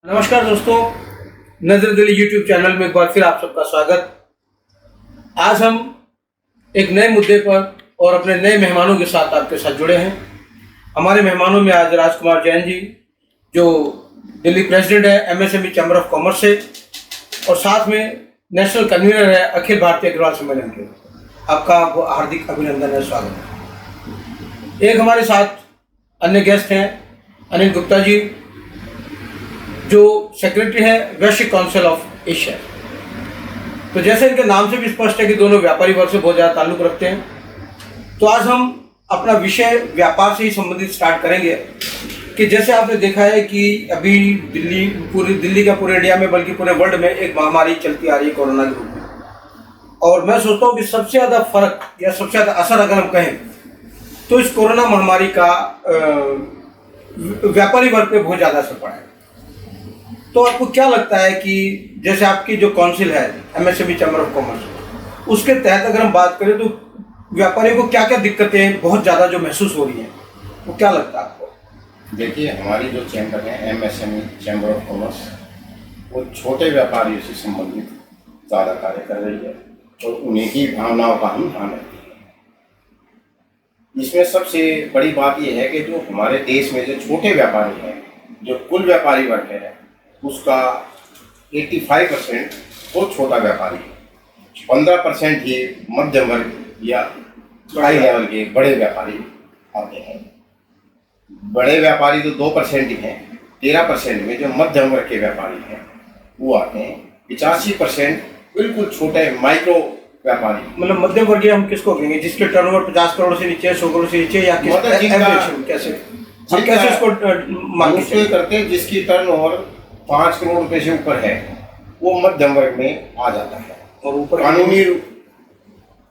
नमस्कार दोस्तों, नजर दिली यूट्यूब चैनल में एक बार फिर आप सबका स्वागत। आज हम एक नए मुद्दे पर और अपने नए मेहमानों के साथ आपके साथ जुड़े हैं। हमारे मेहमानों में आज राजकुमार जैन जी, जो दिल्ली प्रेसिडेंट है एमएसएमई चैम्बर ऑफ कॉमर्स से, और साथ में नेशनल कन्वीनर है अखिल भारतीय अग्रवाल सम्मेलन के। आपका हार्दिक अभिनंदन है, स्वागत है। एक हमारे साथ अन्य गेस्ट हैं अनिल गुप्ता जी, जो सेक्रेटरी है वैश्विक काउंसिल ऑफ एशिया। तो जैसे इनके नाम से भी स्पष्ट है कि दोनों व्यापारी वर्ग से बहुत ज़्यादा ताल्लुक़ रखते हैं। तो आज हम अपना विषय व्यापार से ही संबंधित स्टार्ट करेंगे कि जैसे आपने देखा है कि अभी पूरी दिल्ली का पूरे इंडिया में बल्कि पूरे वर्ल्ड में एक महामारी चलती आ रही है कोरोना के रूप में। और मैं सोचता हूँ कि सबसे ज़्यादा फर्क या सबसे ज़्यादा असर अगर हम कहें तो इस कोरोना महामारी का व्यापारी वर्ग पे बहुत ज़्यादा असर पड़ा है। तो आपको क्या लगता है कि जैसे आपकी जो काउंसिल है एमएसएमई चैम्बर ऑफ कॉमर्स, उसके तहत अगर हम बात करें तो व्यापारियों को क्या क्या दिक्कतें बहुत ज़्यादा जो महसूस हो रही हैं, वो क्या लगता है आपको? देखिए, हमारी जो चैम्बर है एमएसएमई चैम्बर ऑफ कॉमर्स, वो छोटे व्यापारियों से संबंधित ज़्यादा कार्य कर रही है और उन्हीं की भावनाओं का हम ध्यान रखते हैं। इसमें सबसे बड़ी बात यह है कि जो हमारे देश में जो छोटे व्यापारी हैं, जो कुल व्यापारी वर्ग है उसका 85% वो छोटा व्यापारी है, 15% ही मध्यम वर्ग या हाई लेवल के बड़े व्यापारी आते हैं। बड़े व्यापारी तो 2% ही हैं। 13% में जो मध्यम वर्ग के व्यापारी हैं वो आते हैं। 85% बिल्कुल छोटे माइक्रो व्यापारी। मतलब मध्यम वर्गीय हम किसको कहेंगे? जिसके टर्नओवर 50 करोड़ से नीचे, 100 करोड़ से नीचे, या कैसे उसको करते हैं? जिसकी टर्नओवर 5 करोड़ रुपए से ऊपर है वो मध्यम वर्ग में आ जाता है। और ऊपर कानूनी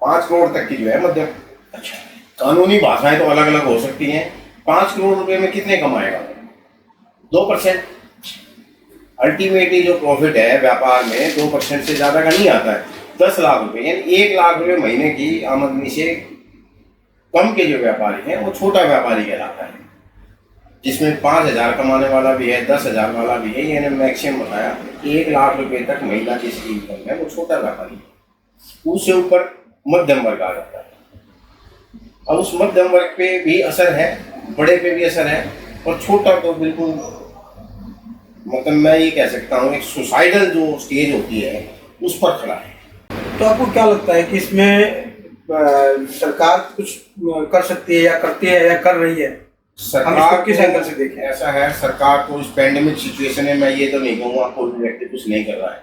5 करोड़ तक की जो है मध्यम। अच्छा, कानूनी भाषाएं तो अलग अलग हो सकती हैं। 5 करोड़ रुपए में कितने कमाएगा? 2%। अल्टीमेटली जो प्रॉफिट है व्यापार में 2% से ज्यादा का नहीं आता है। 10 लाख रुपए यानी 1 लाख रुपए महीने की आमदनी से कम के जो व्यापारी है वो छोटा व्यापारी कहलाता है। जिसमें 5,000 कमाने वाला भी है, 10,000 वाला भी है, यानी मैक्सिमम बताया 1 लाख रुपए तक महीना की जिसकी इनकम है वो छोटा व्यापारी है। उससे ऊपर मध्यम वर्ग आ जाता है। अब उस मध्यम वर्ग पे भी असर है, बड़े पे भी असर है, और छोटा तो बिल्कुल मतलब मैं ये कह सकता हूँ एक सुसाइडल जो स्टेज होती है उस पर खड़ा है। तो आपको क्या लगता है कि इसमें सरकार कुछ कर सकती है या करती है या कर रही है? सरकार किस एंगल से देखें? ऐसा है, सरकार को इस पैंडेमिक सिचुएशन में मैं ये तो नहीं कहूँगा कोई भी व्यक्ति कुछ नहीं कर रहा है,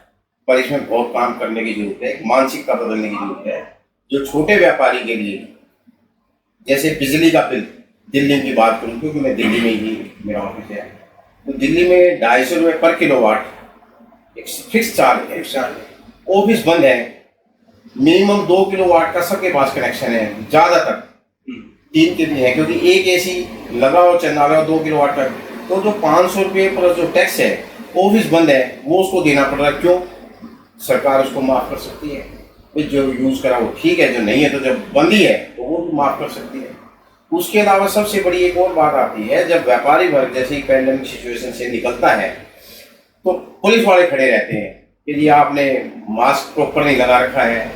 पर इसमें बहुत काम करने की जरूरत है। मानसिकता बदलने की जरूरत है। जो छोटे व्यापारी के लिए, जैसे बिजली का बिल, दिल्ली की बात करूँ क्योंकि मैं दिल्ली में ही मेरा ऑफिस है, तो दिल्ली में 250 रुपये पर किलोवाट एक फिक्स चार्ज है। ऑफिस बंद है, मिनिमम 2 किलोवाट का सबके पास कनेक्शन है, ज़्यादातर 3 के भी है, क्योंकि एक एसी लगा और चलना रहा 2 किलोवाट का। तो जो 500 रुपये प्लस जो टैक्स है, ऑफिस बंद है, वो उसको देना पड़ रहा है। क्यों? सरकार उसको माफ़ कर सकती है। जो यूज़ करा वो ठीक है, जो नहीं है तो जब बंदी है तो वो भी माफ़ कर सकती है। उसके अलावा सबसे बड़ी एक और बात आती है, जब व्यापारी वर्ग जैसे ही पैंडेमिक सिचुएशन से निकलता है तो पुलिस वाले खड़े रहते हैं कि जी आपने मास्क प्रॉपर नहीं लगा रखा है,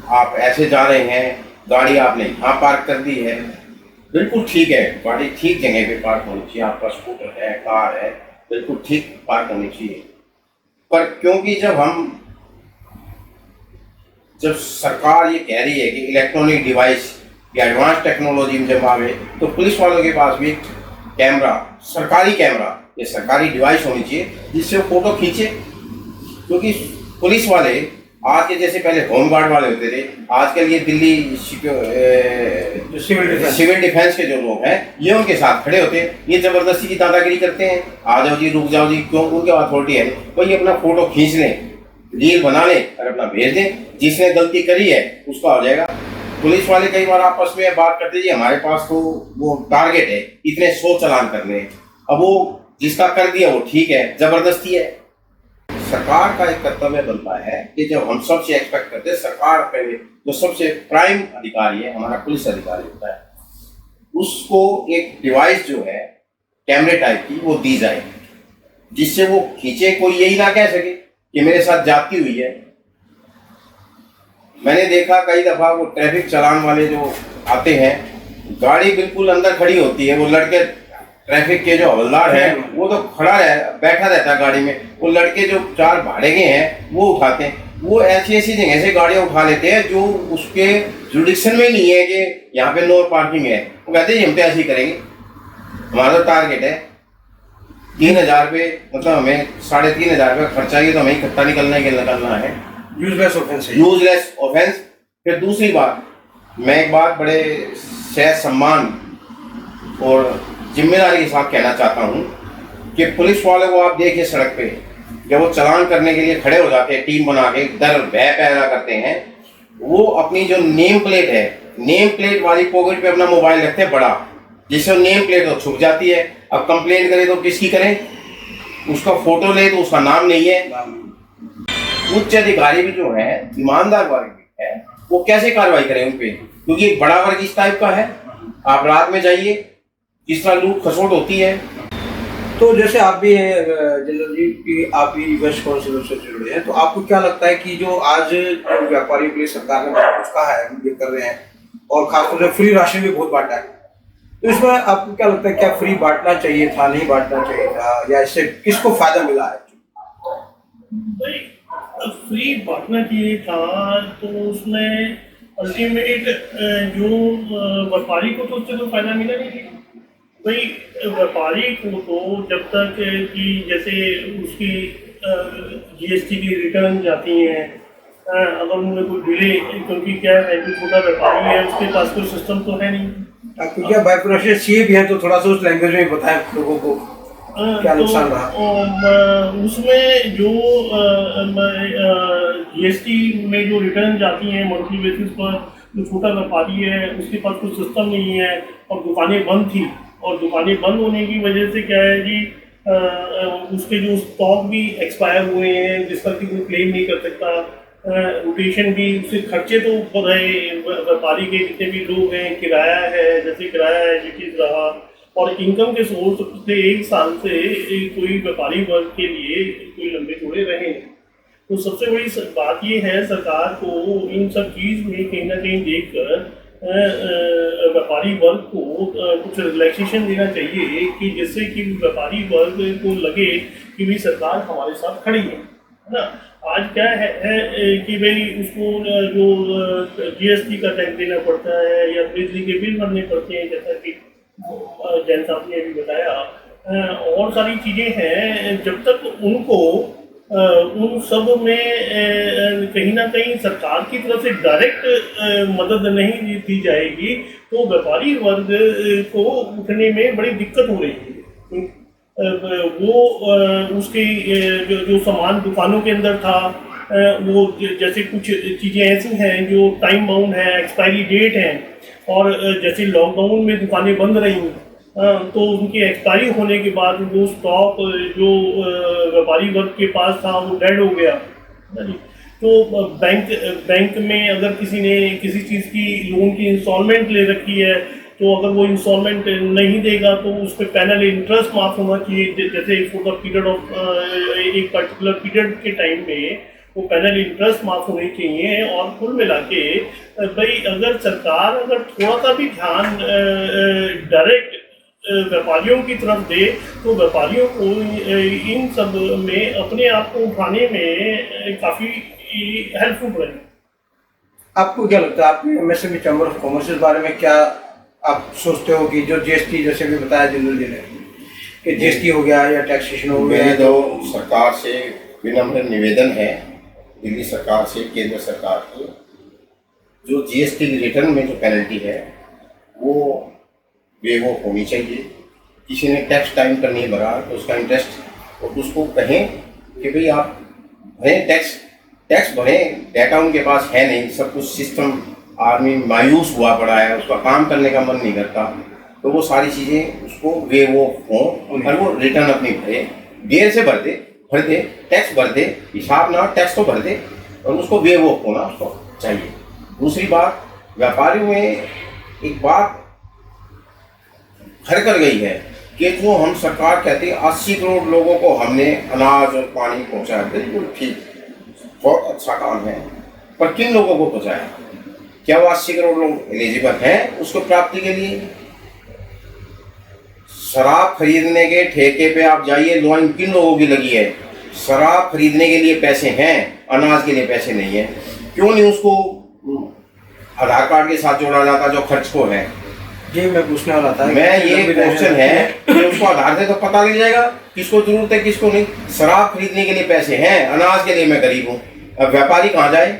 आप ऐसे जा रहे हैं, गाड़ी आपने यहाँ पार्क कर दी है। बिल्कुल ठीक है, गाड़ी ठीक जगह पे पार्क होनी चाहिए, आपका स्कूटर है, कार है, बिल्कुल ठीक पार्क होनी चाहिए। पर क्योंकि जब सरकार ये कह रही है कि इलेक्ट्रॉनिक डिवाइस या एडवांस टेक्नोलॉजी में जब आवे, तो पुलिस वालों के पास भी कैमरा, सरकारी कैमरा या सरकारी डिवाइस होनी चाहिए जिससे वो फोटो खींचे। क्योंकि पुलिस वाले आज के जैसे पहले होमगार्ड वाले होते थे, आजकल ये दिल्ली सिविल डिफेंस के जो लोग हैं ये उनके साथ खड़े होते हैं, ये जबरदस्ती की दादागिरी करते हैं। आ जाओ जी, रुक जाओ जी, क्यों? उनके अथॉरिटी है, कोई अपना फोटो खींच लें, रील बना लें और अपना भेज दें। जिसने गलती करी है उसका हो जाएगा। पुलिस वाले कई बार आपस में बात करते जी हमारे पास तो वो टारगेट है, इतने 100 चालान करने हैं। अब वो जिसका कर दिया वो ठीक है, जबरदस्ती है। सरकार का एक कर्तव्य बनता है कि जब हम सबसे एक्सपेक्ट करते हैं, सरकार का जो सबसे प्राइम अधिकारी है हमारा पुलिस अधिकारी होता है, उसको एक डिवाइस जो है कैमरे टाइप की वो दी जाए जिससे वो खींचे, कोई यही ना कह सके कि मेरे साथ जाती हुई है। मैंने देखा कई दफा वो ट्रैफिक चालान वाले जो आते हैं, गाड़ी बिल्कुल अंदर खड़ी होती है, वो लड़के ट्रैफिक के जो हवलदार है वो तो बैठा रहता है गाड़ी में, वो लड़के जो 4 भाड़े के हैं वो उठाते हैं। वो ऐसी ऐसी जगह से गाड़ियां उठा लेते हैं जो उसके जुडिक्शन में नहीं है कि यहाँ पे नो पार्किंग है। वो कहते हैं हम तो ऐसे ही करेंगे, हमारा तो टारगेट है 3,000 रुपये, मतलब हमें 3,500 रुपये खर्चा ही तो हमें इकट्ठा निकलना है। यूजलेस ऑफेंस है। Useless offence. फिर दूसरी बात, मैं एक बात बड़े सहज सम्मान और जिम्मेदारी के साथ कहना चाहता हूँ कि पुलिस वालों को आप देखिए सड़क पे जब वो चालान करने के लिए खड़े हो जाते हैं, टीम बना के डर भय पैदा करते हैं, वो अपनी जो नेम प्लेट है, नेम प्लेट वाली पॉकेट पे अपना मोबाइल रखते हैं बड़ा, जिससे नेम प्लेट तो छुप जाती है। अब कंप्लेंट करें तो किसकी करें, उसका फोटो ले तो उसका नाम नहीं है। उच्च अधिकारी भी जो है, ईमानदार वर्ग है, वो कैसे कार्रवाई करें उन पे, क्योंकि एक बड़ा वर्ग इस टाइप का है। आप रात में जाइए, किस तरह लूट खसोट होती है। तो जैसे आप भी जनरल जी कि आप भी वेस्ट काउंसिल से जुड़े हैं, तो आपको क्या लगता है कि जो आज व्यापारियों के लिए सरकार ने बहुत कुछ कहा है, ये कर रहे हैं, और खासतौर से फ्री राशन भी बहुत बांटा है, तो इसमें आपको क्या लगता है, क्या फ्री बांटना चाहिए था, नहीं बांटना चाहिए था, या इससे किसको फायदा मिला है? फ्री बांटना चाहिए था तो उसमें अल्टीमेट जो व्यापारी को तो उससे कोई फायदा मिला नहीं। भाई व्यापारी को तो जब तक कि जैसे उसकी जीएसटी की रिटर्न जाती हैं, अगर उन्होंने कोई डिले, क्योंकि क्या है जो छोटा व्यापारी है उसके पास कोई सिस्टम तो है नहीं। आपको क्या बायोप्रोसेस सीए भी है, तो थोड़ा सा उस लैंग्वेज में बताएं लोगों को क्या नुकसान रहा। उसमें जो जीएसटी में जो रिटर्न जाती हैं मंथली बेसिस पर, जो छोटा व्यापारी है उसके पास कोई सिस्टम नहीं है और दुकानें बंद थी, और दुकानें बंद होने की वजह से क्या है कि उसके जो स्टॉक भी एक्सपायर हुए हैं जिस पर कि कोई क्लेम नहीं कर सकता, रोटेशन भी, उसके खर्चे तो ऊपर है, व्यापारी के जितने भी लोग हैं, किराया है, जैसे किराया है जो चीज़ रहा, और इनकम के सोर्स पिछले 1 साल से कोई व्यापारी वर्ग के लिए कोई लंबे चौड़े रहे नहीं। तो सबसे बड़ी बात ये है, सरकार को इन सब चीज़ में कहीं ना कहीं देखकर व्यापारी वर्ग को कुछ रिलैक्सेशन देना चाहिए, कि जिससे कि व्यापारी वर्ग को लगे कि भी सरकार हमारे साथ खड़ी है ना। आज क्या है कि भाई उसको जो जीएसटी का टैक्स देना पड़ता है या बिजली के बिल भरने पड़ते हैं, जैसा कि जैन साहब ने अभी बताया, और सारी चीज़ें हैं। जब तक उनको उन सब में कहीं ना कहीं सरकार की तरफ से डायरेक्ट मदद नहीं दी जाएगी तो व्यापारी वर्ग को उठने में बड़ी दिक्कत हो रही है। वो उसके जो सामान दुकानों के अंदर था, वो जैसे कुछ चीज़ें ऐसी हैं जो टाइम बाउंड है, एक्सपायरी डेट है, और जैसे लॉकडाउन में दुकानें बंद रहीं तो उनकी एक्सपायरी होने के बाद वो स्टॉक जो व्यापारी वर्ग के पास था वो डेड हो गया। तो बैंक में अगर किसी ने किसी चीज़ की लोन की इंस्टॉलमेंट ले रखी है, तो अगर वो इंस्टॉलमेंट नहीं देगा तो उस पर पैनल इंटरेस्ट माफ होना चाहिए, जैसे फॉर द पीरियड ऑफ एक पर्टिकुलर पीरियड के टाइम में वो पैनल इंटरेस्ट माफ होनी चाहिए। और कुल मिला के भाई अगर सरकार अगर थोड़ा सा भी ध्यान डायरेक्ट व्यापारियों की तरफ दे तो व्यापारियों को इन सब में अपने आप को उठाने में काफ़ी हेल्पफुल रहेगा। आपको क्या लगता है, आपके एमएसएमई चैम्बर ऑफ कॉमर्स इस बारे में क्या आप सोचते हो कि जो जीएसटी, जैसे भी बताया जनरल जी ने कि जीएसटी हो गया या टैक्सेशन हो गया, तो सरकार से विनम्र निवेदन है, दिल्ली सरकार से, केंद्र सरकार को, जो जीएसटी रिटर्न में जो पेनल्टी है वो बेवकूफ़ होनी चाहिए। किसी ने टैक्स टाइम पर नहीं भरा तो उसका इंटरेस्ट, और उसको कहें कि भाई आप भरें टैक्स भरें, डाटा उनके पास है नहीं, सब कुछ सिस्टम, आदमी मायूस हुआ पड़ा है, उसका काम करने का मन नहीं करता, तो वो सारी चीज़ें उसको बेवकूफ़ हों और वो रिटर्न अपनी भरे, देर से भर दे टैक्स भर दे, हिसाब ना टैक्स तो भर दे, और उसको बेवकूफ़ होना उसको चाहिए। दूसरी बात, व्यापारियों में एक बात घर कर गई है कि जो हम सरकार कहती है 80 करोड़ लोगों को हमने अनाज और पानी पहुंचाया, बिल्कुल ठीक, बहुत अच्छा काम है, पर किन लोगों को पहुंचाया? क्या वो 80 करोड़ लोग एलिजिबल हैं उसको प्राप्ति के लिए? शराब खरीदने के ठेके पे आप जाइए, लाइन किन लोगों की लगी है? शराब खरीदने के लिए पैसे हैं, अनाज के लिए पैसे नहीं है। क्यों नहीं उसको आधार कार्ड के साथ जोड़ा जाता जो खर्च को है? जी मैं पूछने वाला था। मैं ये क्वेश्चन है कि उसको आधार से तो पता लग जाएगा किसको जरूरत है किसको नहीं। शराब खरीदने के लिए पैसे हैं, अनाज के लिए मैं गरीब हूँ। अब व्यापारी कहाँ जाए?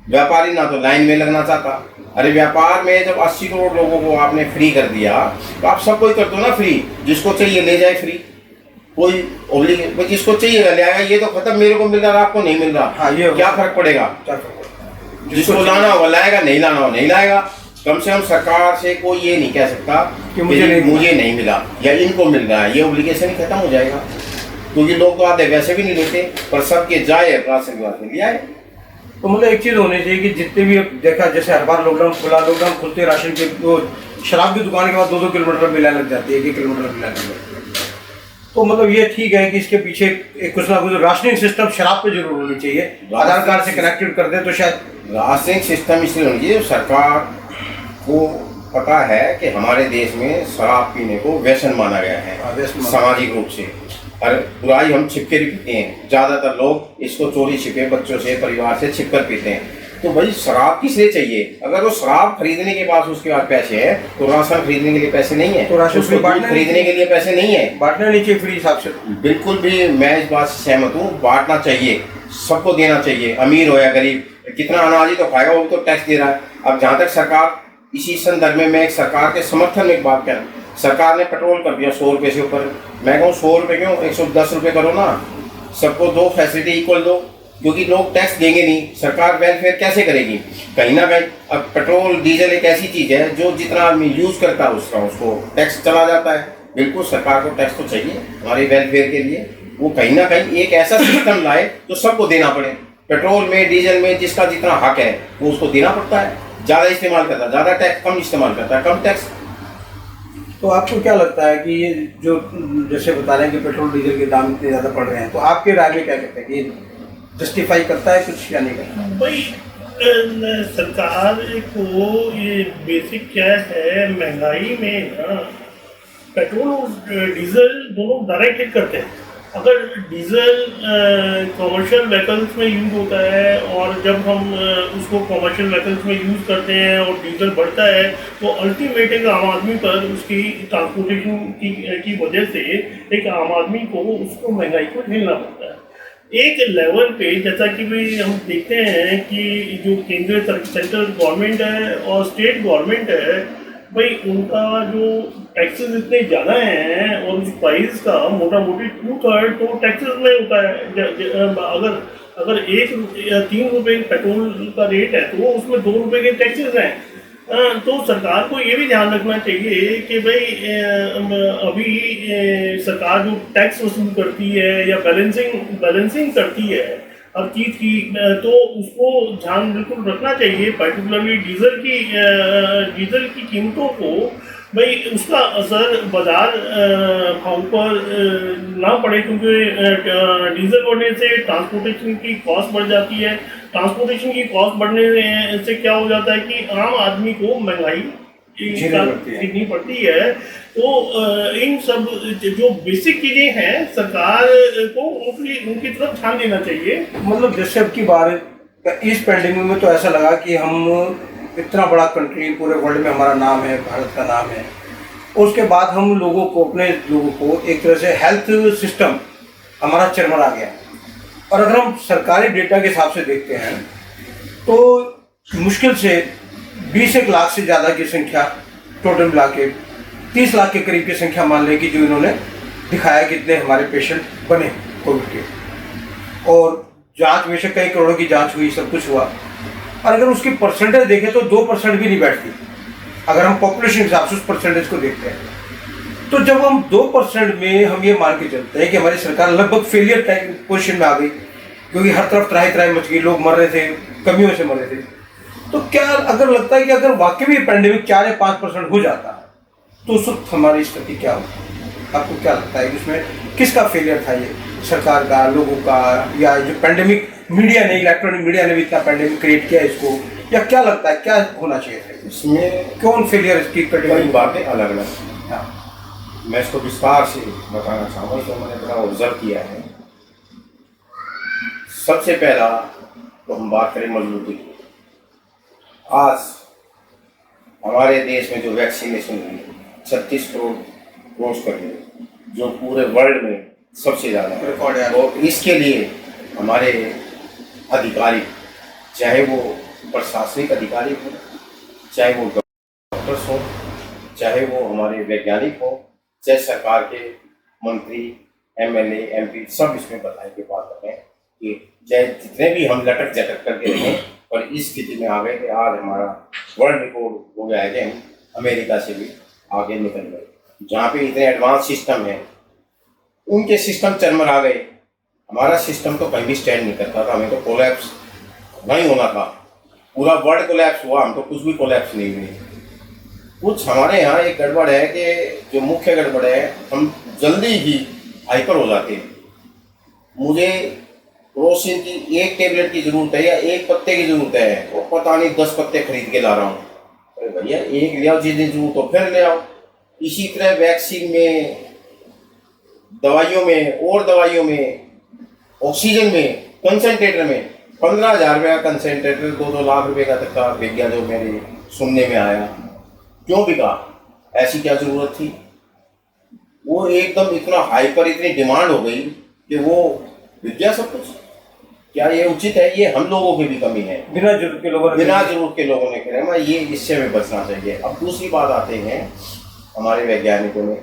व्यापारी ना तो लाइन में लगना चाहता। अरे व्यापार में जब 80 करोड़ लोगों को आपने फ्री कर दिया तो आप सबको ही कर दो ना फ्री, जिसको चाहिए ले जाए फ्री। कोई जिसको चाहिए ले आएगा, ये तो खत्म, मेरे को मिल रहा आपको नहीं मिल रहा। हाँ, ये क्या फर्क पड़ेगा? जिसको लाना होगा लाएगा, नहीं लाना हो नहीं लाएगा। कम से कम सरकार से कोई ये नहीं कह सकता कि मुझे नहीं मिला या इनको मिल रहा है, ये ऑब्लिगेशन खत्म हो जाएगा। क्योंकि लोग तो आते वैसे भी नहीं लेते, पर सबके जाए राशन विभाग में ले आए। तो मतलब एक चीज़ होनी चाहिए कि जितने भी देखा, जैसे हर बार लॉकडाउन खुलते राशन की तो शराब की दुकान के बाद 2-2 किलोमीटर मिला लग जाती है, 1-1 किलोमीटर मिला लग जाती है। तो मतलब ये ठीक है कि इसके पीछे एक कुछ ना कुछ राशनिंग सिस्टम शराब पे जरूर होनी चाहिए। आधार कार्ड से कनेक्टेड कर दे तो शायद राशनिंग सिस्टम इसलिए होनी चाहिए, सरकार को पता है कि हमारे देश में शराब पीने को व्यसन माना गया है सामाजिक रूप से। और बुराई हम छिप कर पीते हैं, ज़्यादातर लोग इसको चोरी छिपे बच्चों से परिवार से छिप कर पीते हैं। तो भाई शराब किस लिए चाहिए? अगर वो शराब खरीदने के पास उसके बाद पैसे है तो राशन खरीदने के लिए पैसे नहीं है, तो राशन खरीदने के लिए पैसे नहीं है। बांटना नहीं चाहिए फ्री हिसाब से। बिल्कुल भी मैं इस बात से सहमत हूँ, बांटना चाहिए, सबको देना चाहिए, अमीर हो या गरीब। कितना अनाज ही तो खाएगा, वो तो टैक्स दे रहा है। अब जहाँ तक सरकार, इसी संदर्भ में मैं एक सरकार के समर्थन में एक बात कह रहा हूँ। सरकार ने पेट्रोल कर दिया 100 रुपये से ऊपर। मैं कहूँ 100 रुपये क्यों, 110 रुपये करो ना, सबको दो, फैसिलिटी इक्वल दो। क्योंकि लोग टैक्स देंगे नहीं, सरकार वेलफेयर कैसे करेगी? कहीं ना कहीं। अब पेट्रोल डीजल एक ऐसी चीज़ है जो जितना आदमी यूज़ करता है उसको टैक्स चला जाता है। बिल्कुल सरकार को टैक्स तो चाहिए हमारे वेलफेयर के लिए। वो कहीं ना कहीं एक ऐसा सिस्टम लाए तो सबको देना पड़े। पेट्रोल में, डीजल में जिसका जितना हक है वो उसको देना पड़ता है। ज़्यादा इस्तेमाल करता है ज़्यादा टैक्स, कम इस्तेमाल करता है कम टैक्स। तो आपको क्या लगता है कि ये जो जैसे बता रहे हैं कि पेट्रोल डीजल के दाम इतने ज़्यादा बढ़ रहे हैं, तो आपके राय में क्या कहते हैं कि जस्टिफाई करता है कुछ या नहीं करता? भाई सरकार को ये बेसिक क्या है, महंगाई में ना पेट्रोल और डीजल दोनों डायरेक्ट हिट करते हैं। अगर डीजल कमर्शियल व्हीकल्स में यूज़ होता है और जब हम उसको कमर्शियल व्हीकल्स में यूज़ करते हैं और डीजल बढ़ता है तो अल्टीमेट एक आम आदमी पर उसकी ट्रांसपोर्टेशन की वजह से एक आम आदमी को उसको महंगाई को झेलना पड़ता है। एक लेवल पे जैसा कि भाई हम देखते हैं कि जो केंद्रीय सेंट्रल गवर्नमेंट है और स्टेट गवर्नमेंट है, भाई उनका जो टैक्सेस इतने ज़्यादा हैं और उस प्राइस का मोटा मोटी 2/3 तो टैक्सेस में होता है। अगर 3 रुपये पेट्रोल का रेट है तो उसमें 2 रुपये के टैक्सेस हैं। तो सरकार को ये भी ध्यान रखना चाहिए कि भाई अभी सरकार जो टैक्स वसूल करती है या बैलेंसिंग करती है हर चीज़ की, तो उसको ध्यान बिल्कुल रखना चाहिए। पर्टिकुलरली डीजल की कीमतों को भाई उसका असर बाजार भाव पर ना पड़े, क्योंकि डीजल बढ़ने से ट्रांसपोर्टेशन की कॉस्ट बढ़ जाती है। ट्रांसपोर्टेशन की कॉस्ट बढ़ने से क्या हो जाता है कि आम आदमी को महंगाई झेलनी पड़ती है। तो इन सब जो बेसिक चीज़ें हैं सरकार को उनकी तरफ ध्यान देना चाहिए। मतलब जैसे अब की बार इस पैंडेमिक में तो ऐसा लगा कि हम इतना बड़ा कंट्री, पूरे वर्ल्ड में हमारा नाम है, भारत का नाम है, उसके बाद हम अपने लोगों को एक तरह से हेल्थ सिस्टम हमारा चरमरा गया। और अगर हम सरकारी डेटा के हिसाब से देखते हैं तो मुश्किल से 20 लाख से ज़्यादा की संख्या टोटल मिला के 30 लाख के करीब की संख्या मान लें कि जो इन्होंने दिखाया कि इतने हमारे पेशेंट बने कोविड के। और जांच बेशक कई करोड़ों की जांच हुई, सब कुछ हुआ, और अगर उसकी परसेंटेज देखें तो 2% भी नहीं बैठती अगर हम पॉपुलेशन के हिसाब से उस परसेंटेज को देखते हैं। तो जब हम 2% में हम ये मान के चलते हैं कि हमारी सरकार लगभग फेलियर पोजिशन में आ गई, क्योंकि हर तरफ त्राही मच गई, लोग मर रहे थे, कमियों से मर रहे थे, तो क्या अगर लगता है कि अगर वाकई में पैंडेमिक 4 या 5% हो जाता तो उस वक्त हमारी स्थिति क्या होती? आपको क्या लगता है कि उसमें किसका फेलियर था, ये सरकार का, लोगों का, या जो पैंडेमिक मीडिया ने, इलेक्ट्रॉनिक मीडिया ने भी इतना पैंडेमिक क्रिएट किया इसको, या क्या लगता है क्या होना चाहिए था इसमें कौन फेलियर इसकी कई कैटेगरी? बातें अलग अलग हैं। हाँ, मैं इसको विस्तार से बताना चाहूँगा, तो मैंने बड़ा ऑब्जर्व किया है। सबसे पहला तो हम बात करें मजबूती की। आज हमारे देश में जो वैक्सीनेशन हुई 36 करोड़ क्रॉस कर गई, जो पूरे वर्ल्ड में सबसे ज़्यादा है। रिकॉर्ड है। और इसके लिए हमारे अधिकारी, चाहे वो प्रशासनिक अधिकारी हो, चाहे वो डॉक्टर्स हो, चाहे वो हमारे वैज्ञानिक हो, चाहे सरकार के मंत्री, एमएलए, एमपी, सब इसमें बधाई के बात करें कि चाहे जितने भी हम लटक झटक करके रहें, और इस स्थिति में आ गए कि आज हमारा वर्ल्ड रिकॉर्ड हो गया है कि हम अमेरिका से भी आगे निकल गए। जहाँ पे इतने एडवांस सिस्टम है, उनके सिस्टम चरमरा गए। हमारा सिस्टम तो कहीं भी स्टैंड नहीं करता था, हमें तो कोलैप्स नहीं होना था। पूरा वर्ल्ड कोलैप्स हुआ, हम तो कुछ भी कोलैप्स नहीं हुए। कुछ हमारे यहाँ एक गड़बड़ है कि जो मुख्य गड़बड़ है, हम जल्दी ही हाइपर हो जाते हैं। मुझे क्रोसिन की एक टेबलेट की ज़रूरत है या एक पत्ते की ज़रूरत है, वो पता नहीं 10 पत्ते खरीद के ला रहा हूँ। अरे भैया एक ले आओ, जिस दिन ज़रूरत हो फिर ले आओ। इसी तरह वैक्सीन में, दवाइयों में, और दवाइयों में, ऑक्सीजन में, कंसनट्रेटर में 15,000 रुपये का कंसनट्रेटर 2-2 लाख रुपए का तक का बिक गया, जो मेरे सुनने में आया। क्यों बिका? ऐसी क्या ज़रूरत थी? वो एकदम इतना हाइपर, इतनी डिमांड हो गई कि वो बिक गया सब कुछ। क्या ये उचित है? ये हम लोगों की भी कमी है, बिना जरूरत के लोगों ने करें। मैं ये इससे हमें बचना चाहिए। अब दूसरी बात आते हैं, हमारे वैज्ञानिकों ने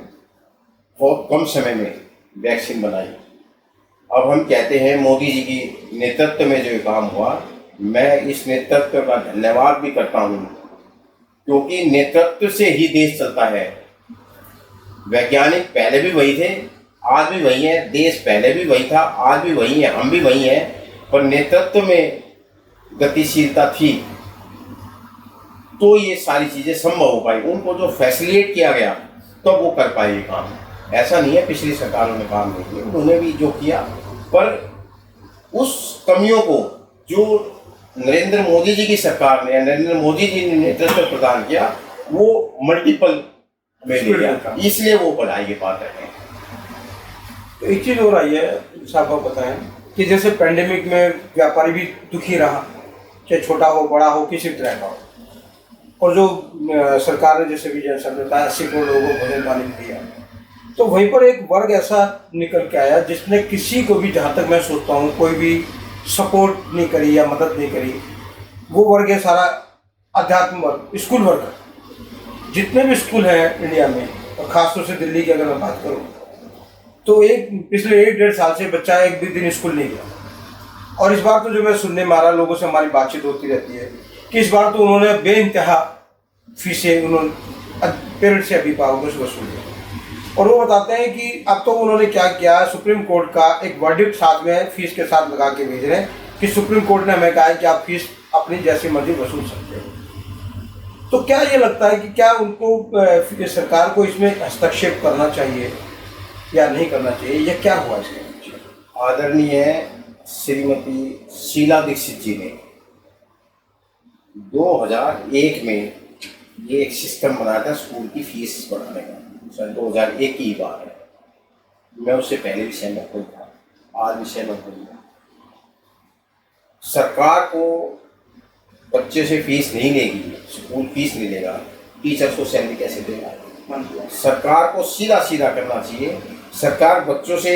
बहुत कम समय में वैक्सीन बनाई। अब हम कहते हैं मोदी जी की नेतृत्व में जो काम हुआ, मैं इस नेतृत्व का धन्यवाद भी करता हूँ, क्योंकि नेतृत्व से ही देश चलता है। वैज्ञानिक पहले भी वही थे, आज भी वही है, देश पहले भी वही था, आज भी वही है, हम भी वही हैं, पर नेतृत्व में गतिशीलता थी तो ये सारी चीज़ें संभव हो पाई। उनको जो फैसिलिटेट किया गया तो वो कर पाए ये काम। ऐसा नहीं है पिछली सरकारों ने काम नहीं किया, उन्होंने भी जो किया, पर उस कमियों को जो नरेंद्र मोदी जी की सरकार ने, नरेंद्र मोदी जी ने नेतृत्व प्रदान किया, वो मल्टीपल में ले गया, इसलिए वो बढ़ाई के पात्र हैं। तो एक चीज़ और आई है साहब, आप बताएं कि जैसे पेंडेमिक में व्यापारी भी दुखी रहा, चाहे छोटा हो, बड़ा हो, किसी भी तरह का हो, और जो सरकार ने जैसे भी जैसा बताया 80 करोड़ लोगों को भोजन पानी दिया, तो वहीं पर एक वर्ग ऐसा निकल के आया जिसने किसी को भी, जहाँ तक मैं सोचता हूँ, कोई भी सपोर्ट नहीं करी या मदद नहीं करी। वो वर्ग है सारा अध्यात्म वर्ग, स्कूल वर्ग। जितने भी स्कूल हैं इंडिया में, और ख़ासतौर से दिल्ली की अगर मैं बात करूँ, तो पिछले 1-1.5 साल से बच्चा एक भी दिन स्कूल नहीं गया। और इस बार तो जो मैं सुनने में आ रहा, लोगों से हमारी बातचीत होती रहती है कि इस बार तो उन्होंने बेइंतहा फीसें उन्होंने पेरेंट्स से, अभिभावकों से वसूल की। और वो बताते हैं कि अब तो उन्होंने क्या किया, सुप्रीम कोर्ट का एक वर्डिक्ट साथ में फीस के साथ लगा के भेज रहे हैं कि सुप्रीम कोर्ट ने हमें कहा है कि आप फीस अपनी जैसी मर्जी वसूल सकते हो। तो क्या ये लगता है कि क्या उनको, सरकार को इसमें हस्तक्षेप करना चाहिए या नहीं करना चाहिए, या क्या हुआ इसके पीछे? आदरणीय श्रीमती शीला दीक्षित जी ने 2001 में ये एक सिस्टम बनाया था स्कूल की फीस बढ़ाने का। सन 2001 की बात है, मैं उससे पहले भी सहमत नहीं था, आज भी सहमत नहीं था। सरकार को बच्चे से फीस नहीं लेगी, स्कूल फीस नहीं लेगा, टीचर्स को सैलरी कैसे देगा? सरकार को सीधा सीधा करना चाहिए। सरकार बच्चों से,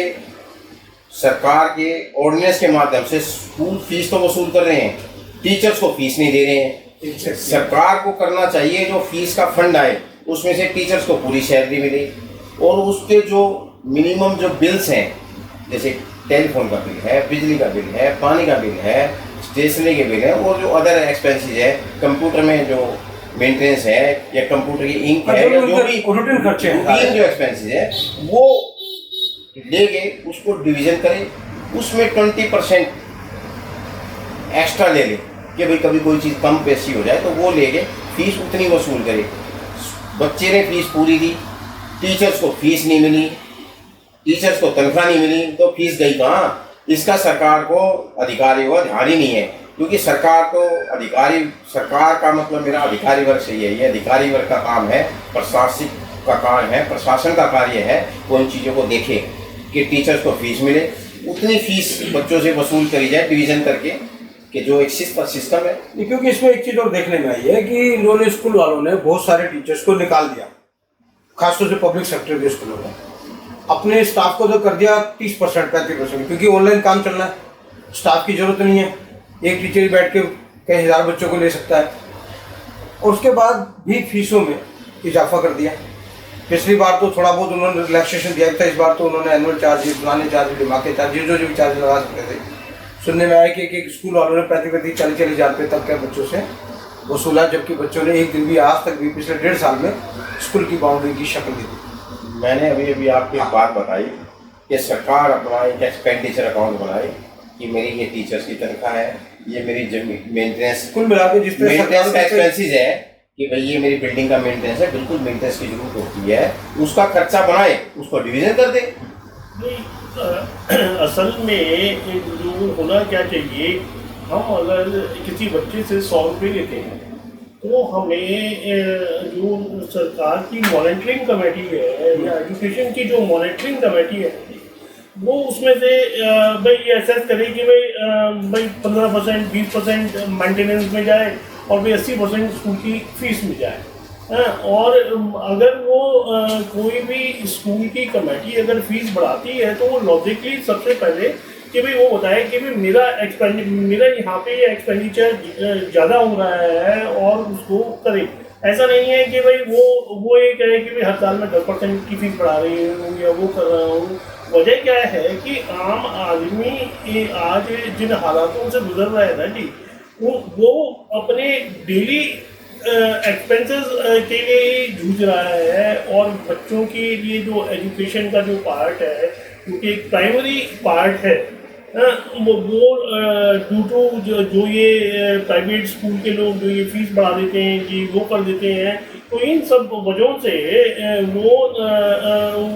सरकार के ऑर्डिनेंस के माध्यम से स्कूल फीस तो वसूल कर रहे हैं, टीचर्स को फीस नहीं दे रहे हैं। सरकार को करना चाहिए जो फीस का फंड आए उसमें से टीचर्स को पूरी सैलरी मिले, और उसके जो मिनिमम जो बिल्स हैं, जैसे टेलीफोन का बिल है, बिजली का बिल है, पानी का बिल है, स्टेशनरी के बिल है, और जो अदर एक्सपेंसेस है, कंप्यूटर में जो मेंटेनेंस है या कंप्यूटर की इंक है, या जो भी रूटीन खर्चे हैं, जो एक्सपेंसेस है, वो लेके उसको डिवीजन करें, उसमें 20% एक्स्ट्रा ले ले कि भाई कभी कोई चीज़ कम पैसी हो जाए तो वो लेके फीस उतनी वसूल करे। बच्चे ने फीस पूरी दी, टीचर्स को फीस नहीं मिली, टीचर्स को तनख्वाह नहीं मिली, तो फीस गई कहाँ? इसका सरकार को अधिकारियों का ध्यान ही नहीं है, क्योंकि सरकार तो अधिकारी, सरकार का मतलब मेरा अधिकारी वर्ग से यही है, अधिकारी वर्ग का काम है, प्रशासनिक का काम है, प्रशासन का कार्य है वो इन चीज़ों को देखे कि टीचर्स को फीस मिले, उतनी फीस बच्चों से वसूल करी जाए डिवीज़न करके, कि जो एक सिस्टम है। क्योंकि इसमें एक चीज़ और देखने में आई है कि इन्होंने स्कूल वालों ने बहुत सारे टीचर्स को निकाल दिया, खासतौर से पब्लिक सेक्टर के स्कूलों में। अपने स्टाफ को तो कर दिया 30%, 35%, क्योंकि ऑनलाइन काम चलना है, स्टाफ की जरूरत नहीं है, एक टीचर ही बैठ के कई हज़ार बच्चों को ले सकता है। और उसके बाद भी फीसों में इजाफा कर दिया। पिछली बार तो थोड़ा बहुत उन्होंने रिलैक्सेशन दिया था, इस बार तो उन्होंने एनुअल चार्जेस, पुराने चार्जेस, दिमाग चार्जेस, जो भी चार्जेस लगा सकते थे। सुनने में आया कि एक स्कूल वालों ने 35-40 हज़ार रुपये तक के बच्चों से वसूला, जबकि बच्चों ने एक दिन भी आज तक भी पिछले 1.5 साल में स्कूल की बाउंड्री की शक्ल दी थी। मैंने अभी आपको एक बात बताई कि सरकार अपना एक एक्सपेंडिचर अकाउंट बनाए कि मेरी ये टीचर्स की तनख्वाह है, ये मेरी मेंटेनेंस, कुल मिला के जिस मेंटेनेंस का एक्सपेंसेस है कि भाई ये मेरी बिल्डिंग का मेंटेनेंस है, बिल्कुल मेंटेनेंस की जरूरत होती है, उसका खर्चा बनाए, उसको डिवीजन कर दे। असल में जो होना क्या चाहिए, हम अगर किसी बच्चे से 100 रुपये लेते हैं तो हमें जो सरकार की मॉनिटरिंग कमेटी है या एजुकेशन की जो मॉनिटरिंग कमेटी है वो उसमें से भाई ये असेस करे कि भाई 15%, 20% मेंटेनेंस में जाए और भाई 80% स्कूल की फीस में जाए। और अगर वो कोई भी स्कूल की कमेटी अगर फीस बढ़ाती है तो वो लॉजिकली सबसे पहले कि भाई वो बताए कि भाई मेरा यहाँ पे एक्सपेंडिचर ज़्यादा हो रहा है और उसको करे। ऐसा नहीं है कि भाई वो ये कहे कि भाई हर साल में 10% की फीस बढ़ा रही हूँ या वो कर रहा हूँ। वजह क्या है कि आम आदमी आज जिन हालातों से गुजर रहा है ना जी, वो अपने डेली एक्सपेंसेस के लिए जूझ रहा है। और बच्चों के लिए जो एजुकेशन का जो पार्ट है, क्योंकि एक प्राइमरी पार्ट है, वो ड्यू टू जो ये प्राइवेट स्कूल के लोग जो ये फीस बढ़ा देते हैं कि वो कर देते हैं, तो इन सब वजहों से वो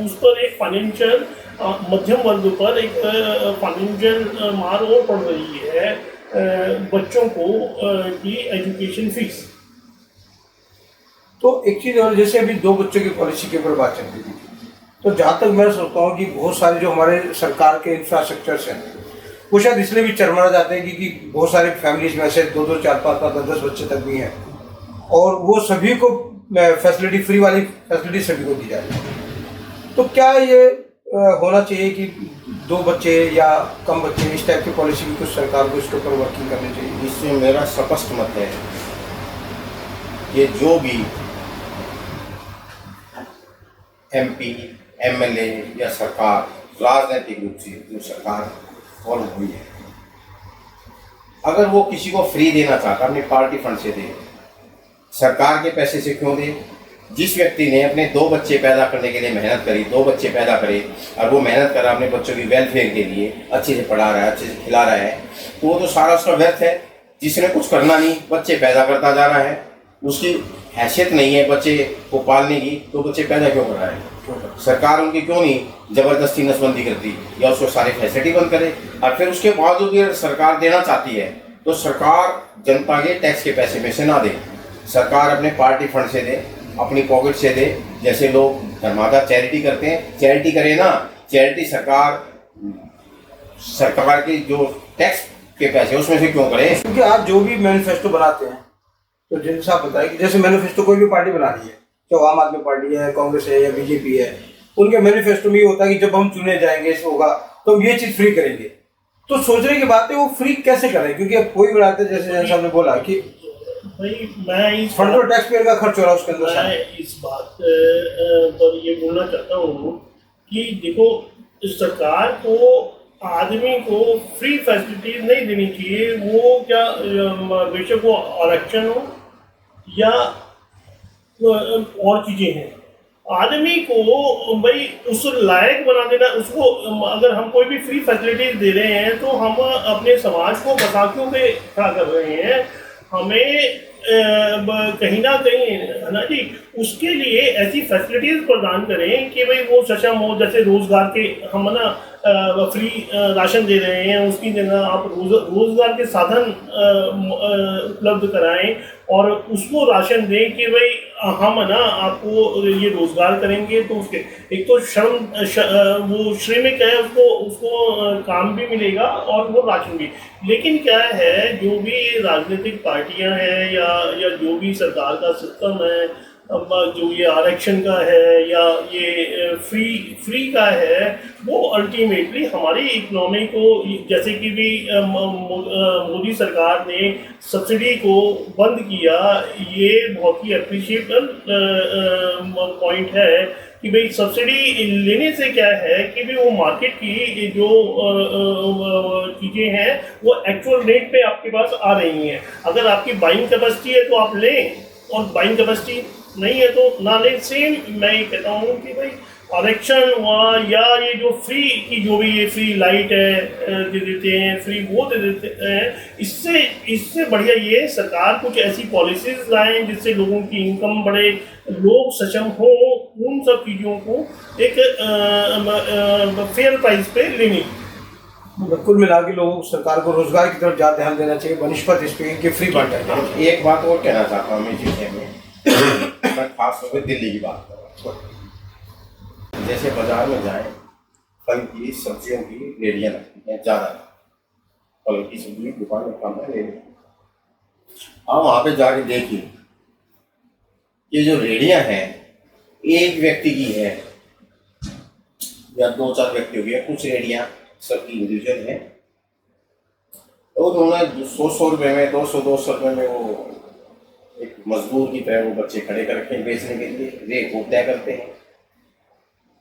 उस पर एक फाइनेंशियल मध्यम वर्ग पर एक फाइनेंशियल मार और पड़ रही है बच्चों को की एजुकेशन फीस। तो एक चीज़ और, जैसे अभी 2 बच्चों की पॉलिसी के ऊपर बात चल रही थी, तो जहाँ तक मैं सोचता हूँ कि बहुत सारे जो हमारे सरकार के इंफ्रास्ट्रक्चर्स हैं वो शायद इसलिए भी चरमरा जाते हैं क्योंकि बहुत सारे फैमिलीज में ऐसे 2-2, 4-5, 10-10 बच्चे तक भी हैं और वो सभी को फैसिलिटी, फ्री वाली फैसिलिटी सभी को दी जा रही है। तो क्या ये होना चाहिए कि 2 बच्चे या कम बच्चे, इस टाइप की पॉलिसी की कुछ सरकार को इसके ऊपर वर्किंग करनी चाहिए? इससे मेरा स्पष्ट मत है कि जो भी MP, MLA या सरकार राजनीतिक रूप से जो सरकार फॉर्म हुई है, अगर वो किसी को फ्री देना चाहता, अपने पार्टी फंड से दे, सरकार के पैसे से क्यों दे? जिस व्यक्ति ने अपने 2 बच्चे पैदा करने के लिए मेहनत करी, 2 बच्चे पैदा करे और वो मेहनत कर रहा है अपने बच्चों की वेलफेयर के लिए, अच्छे से पढ़ा रहा है, अच्छे से खिला रहा है, तो वो तो सारा उसका व्यर्थ है। जिसने कुछ करना नहीं, बच्चे पैदा करता जा रहा है, उसकी हैसियत नहीं है बच्चे को पालने की, तो बच्चे पैदा क्यों कर रहा है? सरकार उनकी क्यों नहीं ज़बरदस्ती नसबंदी करती या उसको सारी फैसिलिटी बंद करे? और फिर उसके बावजूद भी सरकार देना चाहती है तो सरकार जनता के टैक्स के पैसे में से ना दे, सरकार अपने पार्टी फंड से दे, अपनी पॉकेट से दे। जैसे लोग धर्मादा चैरिटी करते हैं, चैरिटी करे ना, चैरिटी सरकार की जो टैक्स के पैसे उसमें से क्यों करे? क्योंकि आज जो भी मैनिफेस्टो बनाते हैं, तो जिनसे आप बताएं कि जैसे मैनिफेस्टो कोई भी पार्टी बना रही है, चाहे आम आदमी पार्टी है, कांग्रेस है या बीजेपी है, उनके मैनिफेस्टो में ये होता है कि जब हम चुने जाएंगे इस होगा तो हम ये चीज़ फ्री करेंगे। तो सोचने की बात है वो फ्री कैसे करें, क्योंकि अब कोई बनाते, जैसे जैन साहब ने बोला कि भाई मैं इस फंड और टैक्स पेयर का खर्च हो रहा है उसके अंदर। मैं इस बात पर ये बोलना चाहता हूँ कि देखो, सरकार को आदमी को फ्री फैसिलिटीज नहीं देनी चाहिए। वो क्या बेशक वो आरक्षण हो या और चीज़ें हैं, आदमी को भाई उस लायक बना देना। उसको अगर हम कोई भी फ्री फैसिलिटीज दे रहे हैं तो हम अपने समाज को बसाकियों पे खड़ा कर रहे हैं। हमें कहीं ना कहीं है ना जी, उसके लिए ऐसी फैसिलिटीज प्रदान करें कि भाई वो सक्षम हो। जैसे रोजगार के हम ना फ्री राशन दे रहे हैं, उसकी जगह आप रोजगार के साधन उपलब्ध कराएं और उसको राशन दें कि भाई हम ना आपको ये रोजगार करेंगे तो उसके एक तो वो श्रमिक है, उसको उसको काम भी मिलेगा और वो राशन भी। लेकिन क्या है, जो भी राजनीतिक पार्टियां हैं या जो भी सरकार का सिस्टम है, अब जो ये आरक्षण का है या ये फ्री का है, वो अल्टीमेटली हमारी इकोनॉमी को, जैसे कि भी मोदी सरकार ने सब्सिडी को बंद किया, ये बहुत ही अप्रिशिएबल पॉइंट है कि भाई सब्सिडी लेने से क्या है कि भाई वो मार्केट की जो चीज़ें हैं वो एक्चुअल रेट पे आपके पास आ रही हैं। अगर आपकी बाइंग कैपेसिटी है तो आप लें, और बाइंग कैपेसिटी नहीं है तो ना लें। सेम मैं ये कहता हूँ कि भाई आरक्षण हुआ या ये जो फ्री की जो भी ये फ्री लाइट है दे देते हैं, फ्री वो दे देते हैं, इससे बढ़िया ये सरकार कुछ ऐसी पॉलिसीज लाएं जिससे लोगों की इनकम बढ़े, लोग सक्षम हो, उन सब चीज़ों को एक फेयर प्राइस पे लेनी। कुल मिला के लोगों को, सरकार को रोजगार की तरफ ज़्यादा ध्यान देना चाहिए बनिस्पत इस पे कि फ्री बांटा जाए। एक बात और कहना चाहता हूँ मैं इस विषय में, मैं खास तौर पर दिल्ली की बात कर रहा हूँ। जैसे बाजार में जाएं, फल की सब्जियों की रेडियाँ लगती हैं ज़्यादा, फल की सब्जी की दुकान में कम है रेडियाँ। आप वहाँ पे जाके देखिए, ये जो रेडियाँ हैं एक व्यक्ति की है या 2-4 व्यक्तियों की है, कुछ रेडियाँ सबकी इंडिविजुअल है, तो उन्होंने 100 रुपये में, 200 रुपये में वो एक मजदूर की तरह वो बच्चे खड़े कर रखे हैं बेचने के लिए, रेट वो तय करते हैं।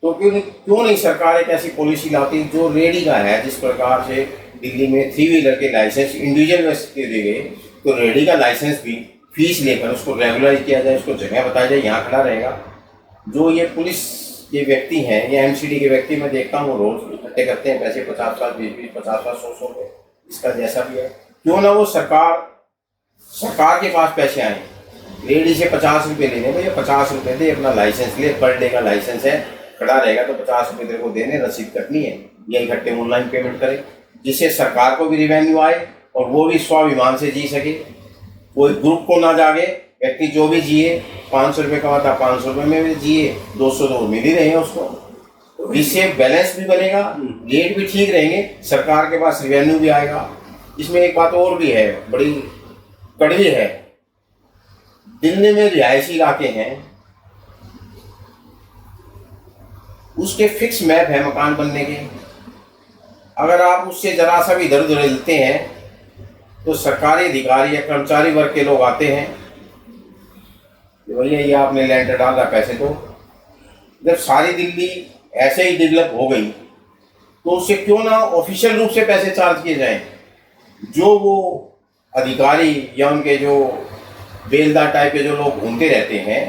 तो क्यों नहीं सरकार एक ऐसी पॉलिसी लाती जो रेडी का है, जिस प्रकार से दिल्ली में 3 व्हीलर के लाइसेंस इंडिविजुअल में दे गए, तो रेडी का लाइसेंस भी फीस लेकर उसको रेगुलराइज किया जाए, उसको जगह बताया जाए यहाँ खड़ा रहेगा। जो ये पुलिस के व्यक्ति हैं या एमसीडी के व्यक्ति मैं देखता हूँ वो रोज इकट्ठे करते हैं पैसे, 50 लाख 20 50 लाख 100 रुपये, इसका जैसा भी है, क्यों ना वो सरकार के पास पैसे आए, रेडी से 50 रुपये लेने, भैया 50 रुपये दे, अपना लाइसेंस ले, पर डे का लाइसेंस है, खड़ा रहेगा तो 50 रुपये तेरे को देने, रसीद कटनी है, या इकट्ठे ऑनलाइन पेमेंट करे, जिससे सरकार को भी रिवेन्यू आए और वो भी स्वाभिमान से जी सके, कोई ग्रुप को ना जागे। व्यक्ति जो भी जिए 500 रुपये कमाता 500 रुपये में भी जिए, 200 तो मिल ही रहे हैं उसको, तो इससे बैलेंस भी बनेगा, रेट भी ठीक रहेंगे, सरकार के पास रिवेन्यू भी आएगा। इसमें एक बात और भी है, बड़ी कड़वी है, दिल्ली में रिहायशी इलाके हैं, उसके फिक्स मैप है मकान बनने के, अगर आप उससे जरा सा भी इधर उधर हिलते हैं तो सरकारी अधिकारी या कर्मचारी वर्ग के लोग आते हैं, भैया ये आपने लैंड डाला पैसे दो। जब सारी दिल्ली ऐसे ही डेवलप हो गई तो उससे क्यों ना ऑफिशियल रूप से पैसे चार्ज किए जाएं, जो वो अधिकारी या उनके जो बेलदार टाइप के जो लोग घूमते रहते हैं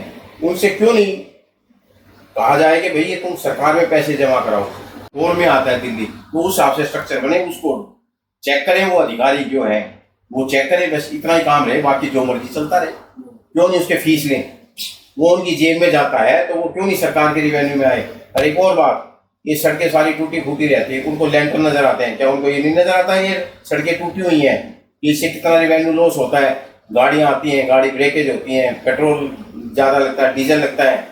उनसे क्यों नहीं कहा जाए कि भैया तुम सरकार में पैसे जमा कराओ। टोल में आता है दिल्ली, तो उस हिसाब से स्ट्रक्चर बने, उसको चेक करें, वो अधिकारी जो है वो चेक करें, बस इतना ही काम रहे, बाकी जो मर्जी चलता रहे। क्यों नहीं उसके फीस लें, वो उनकी जेब में जाता है तो वो क्यों नहीं सरकार के रिवेन्यू में आए। और एक और बात, ये सड़कें सारी टूटी फूटी रहती है, उनको लैंटर नजर आते हैं, क्या उनको ये नहीं नजर आता है ये सड़कें टूटी हुई हैं, इससे कितना रिवेन्यू लॉस होता है। गाड़ियाँ आती हैं, गाड़ी ब्रेकेज होती हैं, पेट्रोल ज़्यादा लगता है, डीजल लगता है,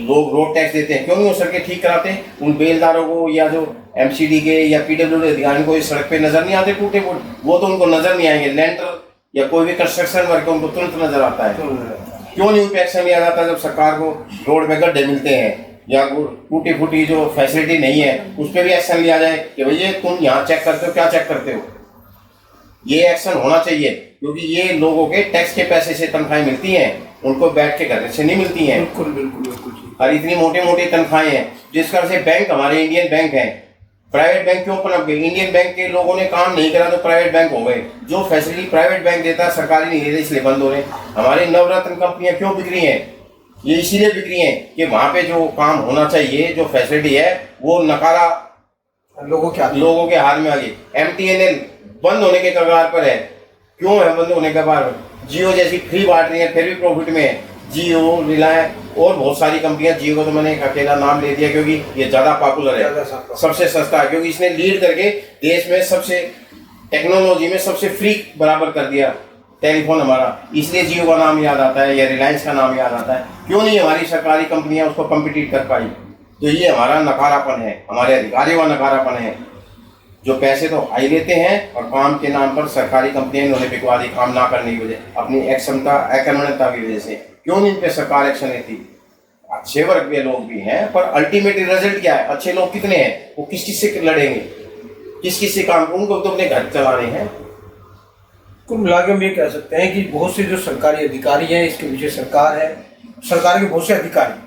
लोग रोड टैक्स देते हैं, क्यों नहीं वो सड़कें ठीक कराते हैं। उन बेलदारों को या जो एमसीडी के या पीडब्ल्यूडी अधिकारियों को इस सड़क पे नजर नहीं आते टूटे फूट, वो तो उनको नजर नहीं आएंगे। लैंटर या कोई भी कंस्ट्रक्शन वर्क उनको तुरंत नजर आता है, क्यों नहीं उन पर एक्शन लिया जाता। जब सरकार को रोड में गड्ढे मिलते हैं या टूटी फूटी जो फैसिलिटी नहीं है उस पर भी एक्शन लिया जाए कि भैया तुम यहाँ चेक करते हो, क्या चेक करते हो। ये एक्शन होना चाहिए, क्योंकि ये लोगों के टैक्स के पैसे से तनख्वाहें मिलती हैं, उनको बैठ के घर से नहीं मिलती हैं। बिल्कुल बिल्कुल बिल्कुल। और इतनी मोटी मोटी तनख्वाहें हैं, जिस कारण से बैंक हमारे इंडियन बैंक हैं, प्राइवेट बैंक क्यों पनप गए। इंडियन बैंक के लोगों ने काम नहीं करा तो प्राइवेट बैंक हो गए। जो फैसिलिटी प्राइवेट बैंक देता है सरकारी नहीं देता, इसलिए बंद हो रहे हैं। हमारी नवरत्न कंपनियां क्यों बिक रही हैं, ये इसीलिए बिक रही हैं कि वहाँ पे जो काम होना चाहिए, जो फैसिलिटी है वो नकारा लोगों के हाथ में आ गई। MTNL बंद होने के कगार पर है, क्यों है बंद होने के बाद? जियो जैसी फ्री बांट रही है फिर भी प्रॉफिट में है। जियो, रिलायंस और बहुत सारी कंपनियां, जियो को तो मैंने एक अकेला नाम ले दिया क्योंकि ये ज्यादा पॉपुलर है, सबसे सस्ता है, क्योंकि इसने लीड करके देश में सबसे टेक्नोलॉजी में सबसे फ्री बराबर कर दिया टेलीफोन हमारा, इसलिए जियो का नाम याद आता है या रिलायंस का नाम याद आता है। क्यों नहीं हमारी सरकारी कंपनियां उसको कम्पिटिट कर पाई? तो ये हमारा नकारापन है, हमारे अधिकारियों का नकारापन है, जो पैसे तो हाई लेते हैं और काम के नाम पर सरकारी कंपनियां इन्होंने बिकवा दी काम ना करने की वजह, अपनी अक्षमता अकर्मण्यता की वजह से। क्यों नहीं इन पे सरकार एक्शन लेती? अच्छे वर्ग के लोग भी हैं, पर अल्टीमेटली रिजल्ट क्या है? अच्छे लोग कितने हैं? वो किस से लड़ेंगे, किस से काम? उनको तो अपने घर चलाने हैं। कुल मिला के हम ये कह सकते हैं कि बहुत से जो सरकारी अधिकारी हैं, इसके पीछे सरकार है, सरकार के बहुत से अधिकारी,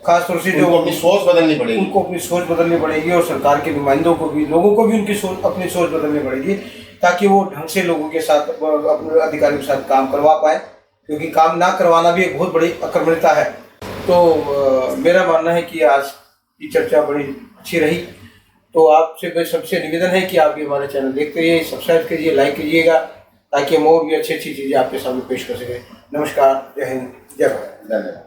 खासतौर से जो अपनी सोच बदलनी पड़ेगी, उनको अपनी सोच बदलनी पड़ेगी और सरकार के नुमाइंदों को भी, लोगों को भी उनकी सोच, अपनी सोच बदलनी पड़ेगी, ताकि वो ढंग से लोगों के साथ, अपने अधिकारियों के साथ काम करवा पाए, क्योंकि काम ना करवाना भी एक बहुत बड़ी अकर्मण्यता है। तो मेरा मानना है कि आज की चर्चा बड़ी अच्छी रही। तो आपसे सबसे निवेदन है कि आप ये हमारे चैनल देखते रहिए, सब्सक्राइब कीजिए, लाइक कीजिएगा, ताकि हम और भी अच्छी अच्छी चीज़ें आपके सामने पेश कर सकें। नमस्कार, जय हिंद, जय भारत। धन्यवाद।